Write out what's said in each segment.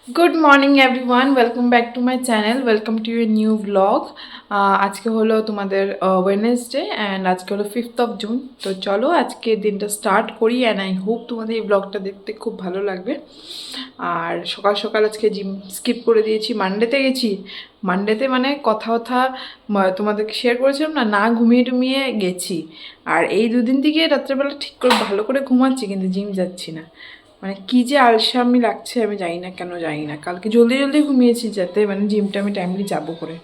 Good morning everyone, welcome back to my channel, welcome to your new vlog. আজকে হলো তোমাদের Wednesday and আজকে হলো 5th of June। তো চলো আজকে দিনটা স্টার্ট করি অ্যান্ড আই হোপ তোমাদের এই ব্লগটা দেখতে খুব ভালো লাগবে। আর সকাল সকাল আজকে জিম স্কিপ করে দিয়েছি, মানডেতে গেছি। মানডেতে মানে কথা তোমাদেরকে শেয়ার করেছিলাম না, না ঘুমিয়ে টুমিয়ে গেছি। আর এই দুদিন থেকে রাত্রেবেলা ঠিক করে ভালো করে ঘুমাচ্ছি কিন্তু জিম যাচ্ছি না। মানে কী যে আলসামি লাগছে আমি জানি না, কেন জানি না। কালকে জলদি জলদি ঘুমিয়েছি যাতে মানে জিমটা আমি টাইমলি যাবো করে,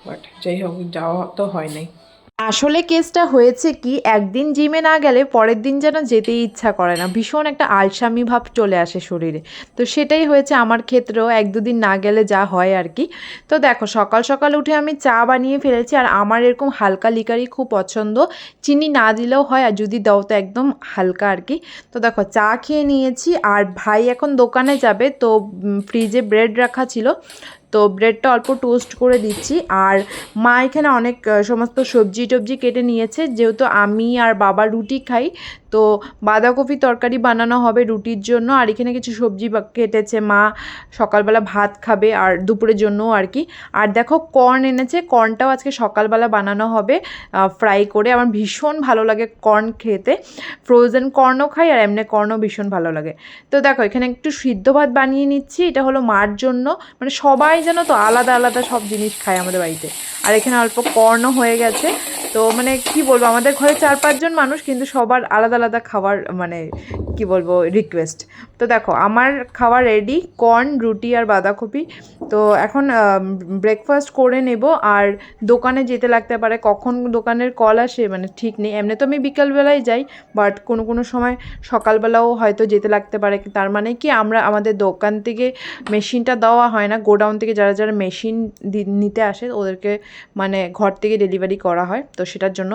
বাট যাই হোক যাওয়া তো হয় নাই। আসলে কেসটা হয়েছে কি, একদিন জিমে না গেলে পরের দিন যেন যেতেই ইচ্ছা করে না, ভীষণ একটা আলসামি ভাব চলে আসে শরীরে। তো সেটাই হয়েছে আমার ক্ষেত্রেও, এক দুদিন না গেলে যা হয় আর কি। তো দেখো সকাল সকাল উঠে আমি চা বানিয়ে ফেলেছি, আর আমার এরকম হালকা লিকারই খুব পছন্দ, চিনি না দিলেও হয়, আর যদি দাও তো একদম হালকা আর কি। তো দেখো চা খেয়ে নিয়েছি, আর ভাই এখন দোকানে যাবে, তো ফ্রিজে ব্রেড রাখা ছিল, তো ব্রেডটা অল্প টোস্ট করে দিচ্ছি। আর মা এখানে অনেক সমস্ত সবজি টবজি কেটে নিয়েছে, যেহেতু আমি আর বাবা রুটি খাই, তো বাঁধাকপি তরকারি বানানো হবে রুটির জন্য। আর এখানে কিছু সবজি কেটেছে মা, সকালবেলা ভাত খাবে আর দুপুরের জন্যও আর কি। আর দেখো কর্ন এনেছে, কর্নটাও আজকে সকালবেলা বানানো হবে ফ্রাই করে। আমার ভীষণ ভালো লাগে কর্ন খেতে, ফ্রোজেন কর্নও খাই আর এমনি কর্নও ভীষণ ভালো লাগে। তো দেখো এখানে একটু সিদ্ধ ভাত বানিয়ে নিচ্ছি, এটা হলো মার জন্য। মানে সবাই যেন তো আলাদা আলাদা সব জিনিস খায় আমাদের বাড়িতে। আর এখানে অল্প কর্নও হয়ে গেছে। তো মানে কি বলবো, আমাদের ঘরে 4-5 জন মানুষ, কিন্তু সবার আলাদা আলাদা খাবার, মানে কি বলবো রিকোয়েস্ট। তো দেখো আমার খাওয়া রেডি, কর্ন, রুটি আর বাঁধাকপি। তো এখন ব্রেকফাস্ট করে নেব। আর দোকানে যেতে লাগতে পারে, কখন দোকানের কল আসে মানে ঠিক নেই। এমনি তো আমি বিকালবেলায় যাই, বাট কোনো কোনো সময় সকালবেলাও হয়তো যেতে লাগতে পারে। তার মানে কি, আমরা আমাদের দোকান থেকে মেশিনটা দেওয়া হয় না, গোডাউন থেকে যারা যারা মেশিন নিতে আসে ওদেরকে মানে ঘর থেকে ডেলিভারি করা হয়, তো সেটার জন্য।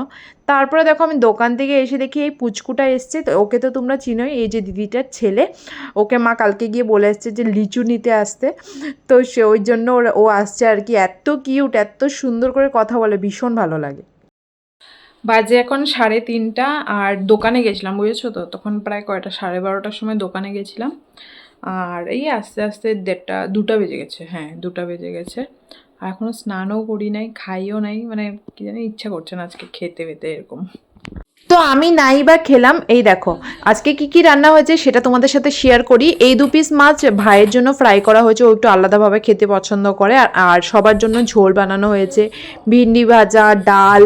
তারপরে দেখো আমি দোকান থেকে এসে দেখি এই পুচকুটা এসছে, তো ওকে তো তোমরা চিনোই, এই যে দিদিটার ছেলে। ওকে মা কালকে গিয়ে বলে এসছে যে লিচু নিতে আসতে, তো সে ওই জন্য ও আসছে আর কি। এত কিউট, এত সুন্দর করে কথা বলে, ভীষণ ভালো লাগে। বাজে এখন 3:30 আর দোকানে গেছিলাম বুঝেছো তো, তখন প্রায় কয়টা 12:30টার সময় দোকানে গেছিলাম। আর এই আস্তে আস্তে 1:30-2টা বেজে গেছে, হ্যাঁ 2টা বেজে গেছে। আর এখনও স্নানও করি নাই, খাইও নাই, মানে কি জানি ইচ্ছা করছে না আজকে খেতে বেতে এরকম। তো আমি নাই বা খেলাম, এই দেখো আজকে কি কি রান্না হয়েছে সেটা তোমাদের সাথে শেয়ার করি। এই 2 পিস মাছ ভাইয়ের জন্য ফ্রাই করা হয়েছে, ও একটু আলাদাভাবে খেতে পছন্দ করে। আর সবার জন্য ঝোল বানানো হয়েছে, ভিন্ডি ভাজা, ডাল,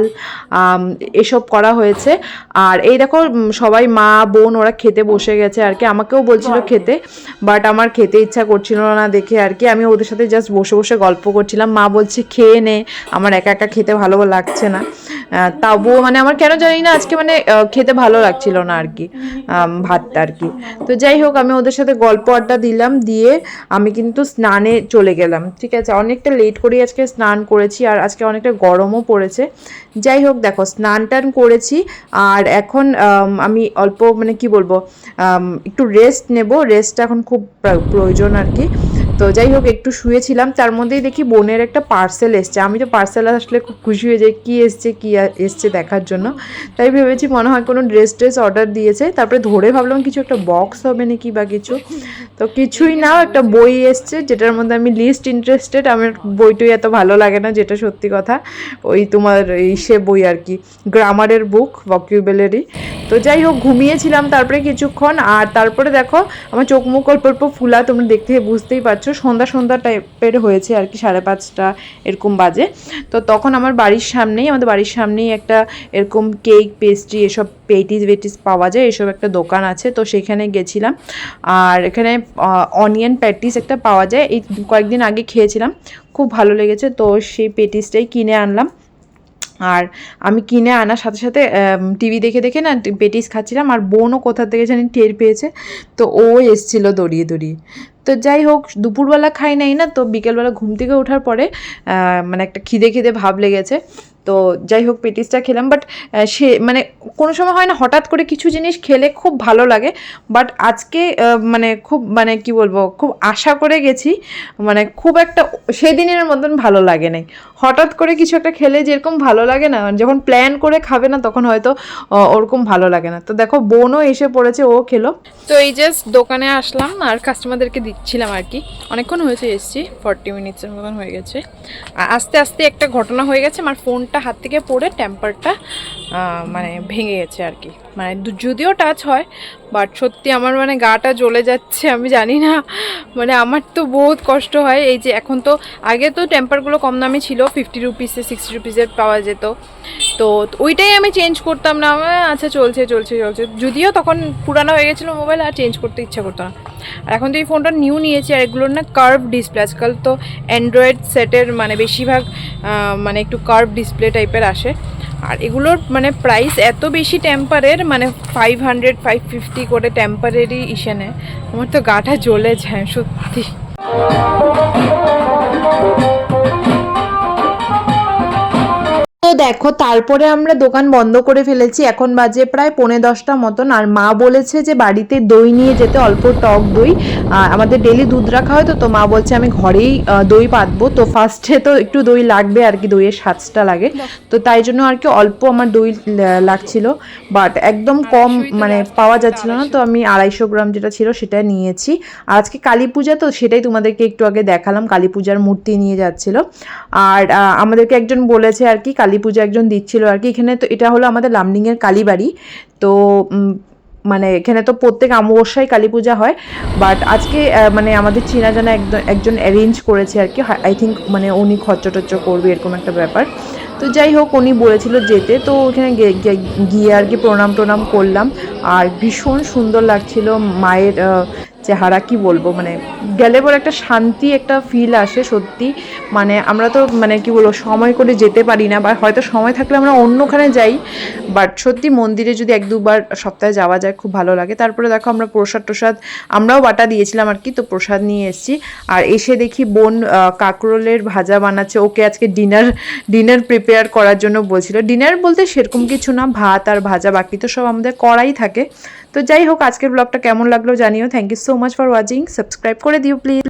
এসব করা হয়েছে। আর এই দেখো সবাই মা বোন ওরা খেতে বসে গেছে আর কি। আমাকেও বলছিল খেতে, বাট আমার খেতে ইচ্ছা করছিল না দেখে আর কি। আমি ওদের সাথে জাস্ট বসে বসে গল্প করছিলাম। মা বলছে খেয়ে নে, আমার একা একা খেতে ভালো লাগছে না। তবুও মানে আমার কেন জানি না আজকে মানে খেতে ভালো লাগছিল না আর কি, ভাতটা আর কি। তো যাই হোক আমি ওদের সাথে গল্প আড্ডা দিলাম, দিয়ে আমি কিন্তু স্নানে চলে গেলাম। ঠিক আছে, অনেকটা লেট করেই আজকে স্নান করেছি, আর আজকে অনেকটা গরমও পড়েছে। যাই হোক দেখো স্নান টান করেছি, আর এখন আমি অল্প মানে কি বলবো, একটু রেস্ট নেব, রেস্টটা এখন খুব প্রয়োজন আর কি। তো যাই হোক একটু শুয়েছিলাম, তার মধ্যেই দেখি বোনের একটা পার্সেল এসছে। আমি তো পার্সেল আসলে খুব খুশি হয়ে যাই, কী এসছে দেখার জন্য। তাই ভেবেছি মনে হয় কোনো ড্রেস অর্ডার দিয়েছে, তারপরে ধরে ভাবলাম কিছু একটা বক্স হবে নাকি বা কিছু। তো কিছুই না, একটা বই এসছে যেটার মধ্যে আমি লিস্ট ইন্টারেস্টেড। আমার বইটই এত ভালো লাগে না, যেটা সত্যি কথা। ওই তোমার এই সে বই আর কি, গ্রামারের বুক, ভকিউবুলারি। তো যাই হোক ঘুমিয়েছিলাম তারপরে কিছুক্ষণ, আর তারপরে দেখো আমার চোখ মুখ অল্প অল্প ফুলা, তোমরা দেখতে বুঝতেই পারছো। সন্ধ্যা সন্ধ্যা টাইপের হয়েছে আর কি, 5:30 এরকম বাজে। তো তখন আমাদের বাড়ির সামনেই একটা এরকম কেক পেস্ট্রি এসব পেটিস পাওয়া যায়, এসব একটা দোকান আছে, তো সেখানে গেছিলাম। আর এখানে অনিয়ন প্যাটিস একটা পাওয়া যায়, এই কয়েকদিন আগে খেয়েছিলাম, খুব ভালো লেগেছে, তো সেই পেটিসটাই কিনে আনলাম। আর আমি কিনে আনার সাথে সাথে টিভি দেখে দেখে না পেটিস খাচ্ছিলাম, আর বোনও কোথা থেকে জানি টের পেয়েছে, তো ও এসছিল দৌড়িয়ে দৌড়িয়ে। তো যাই হোক দুপুরবেলা খাই নাই না, তো বিকেলবেলা ঘুম থেকে ওঠার পরে মানে একটা খিদে খিদে ভাব লেগেছে। তো যাই হোক পেটিসটা খেলাম, বাট সে মানে কোনো সময় হয় না হঠাৎ করে কিছু জিনিস খেলে খুব ভালো লাগে, বাট আজকে মানে খুব মানে কি বলবো, খুব আশা করে গেছি, মানে খুব একটা সেদিনের মতন ভালো লাগে নাই। হঠাৎ করে কিছু একটা খেলে যেরকম ভালো লাগে না, যখন প্ল্যান করে খাবে না তখন হয়তো ওরকম ভালো লাগে না। তো দেখো বোনও এসে পড়েছে, ও খেলো। তো এই জাস্ট দোকানে আসলাম আর কাস্টমারদেরকে দিচ্ছিলাম আর কি। অনেকক্ষণ হয়েছে এসেছি, 40 মিনিটসের মতন হয়ে গেছে। আর আস্তে আস্তে একটা ঘটনা হয়ে গেছে, আমার ফোনটা হাত থেকে পড়ে টেম্পারটা মানে ভেঙে গেছে আর কি। মানে যদিও টাচ হয়, বাট সত্যি আমার মানে গাটা জ্বলে যাচ্ছে, আমি জানি না, মানে আমার তো বহুত কষ্ট হয়। এই যে এখন তো, আগে তো টেম্পারগুলো কম দামি ছিল, 50 রুপিসে 60 রুপিসের পাওয়া যেত, তো ওইটাই আমি চেঞ্জ করতাম না। আচ্ছা চলছে চলছে চলছে, যদিও তখন পুরানো হয়ে গেছিলো মোবাইল, আর চেঞ্জ করতে ইচ্ছা করতো না। আর এখন তো এই ফোনটা নিউ নিয়েছি, আর এগুলোর না কার্ভ ডিসপ্লে, আজকাল তো অ্যান্ড্রয়েড সেটের মানে বেশিরভাগ মানে একটু কার্ভ ডিসপ্লে টাইপের আসে। আর এগুলোর মানে প্রাইস এত বেশি টেম্পারের, মানে 500 550 করে টেম্পারেরই ইসে নেয়। আমার তো গাটা জ্বলে যায় সত্যি। তো দেখো তারপরে আমরা দোকান বন্ধ করে ফেলেছি, এখন বাজে প্রায় 9:45 মতন। আর মা বলেছে যে বাড়িতে দই নিয়ে যেতে, অল্প টক দই, আমাদের ডেলি দুধ রাখা হয়, তো মা বলছে আমি ঘরেই দই পাতবো। তো ফার্স্টে তো একটু দই লাগবে আর কি, দইয়ের স্বাদটা লাগে, তো তাই জন্য আর কি অল্প আমার দই লাগছিল, বাট একদম কম মানে পাওয়া যাচ্ছিল না, তো আমি 250 গ্রাম যেটা ছিল সেটা নিয়েছি। আর আজকে কালী পূজা, তো সেটাই তোমাদেরকে একটু আগে দেখালাম, কালী পূজার মূর্তি নিয়ে যাচ্ছিল। আর আমাদেরকে একজন বলেছে আর কি, কালী পূজা একজন দিচ্ছিল আর কি এখানে। তো এটা হলো আমাদের লামডিংয়ের কালীবাড়ি, তো মানে এখানে তো প্রত্যেক অমাবস্যায় কালী পূজা হয়, বাট আজকে মানে আমাদের চেনা জানা একজন অ্যারেঞ্জ করেছে আর কি, আই থিঙ্ক মানে উনি খরচা টচ্চা করবে এরকম একটা ব্যাপার। তো যাই হোক, উনি বলেছিল যেতে, তো ওখানে গিয়ে আর কি প্রণাম করলাম। আর ভীষণ সুন্দর লাগছিল মায়ের চেহারা, কি বলবো, মানে গেলে পরে একটা শান্তি, একটা ফিল আসে সত্যি। মানে আমরা তো মানে কি বলবো, সময় করে যেতে পারি না, বা হয়তো সময় থাকলে আমরা অন্যখানে যাই, বাট সত্যি মন্দিরে যদি 1-2 বার সপ্তাহে যাওয়া যায় খুব ভালো লাগে। তারপরে দেখো আমরা প্রসাদ আমরাও বাটা দিয়েছিলাম আর কি, তো প্রসাদ নিয়ে এসেছি। আর এসে দেখি বোন কাঁকরোলের ভাজা বানাচ্ছে, ওকে আজকে ডিনার প্রিপেয়ার করার জন্য বলছিল। ডিনার বলতে সেরকম কিছু না, ভাত আর ভাজা, বাকি তো সব আমাদের করাই থাকে। তো যাই হোক, আজকের ব্লগটা কেমন লাগলো জানিও। Thank you so much for watching, subscribe করে দিও প্লিজ।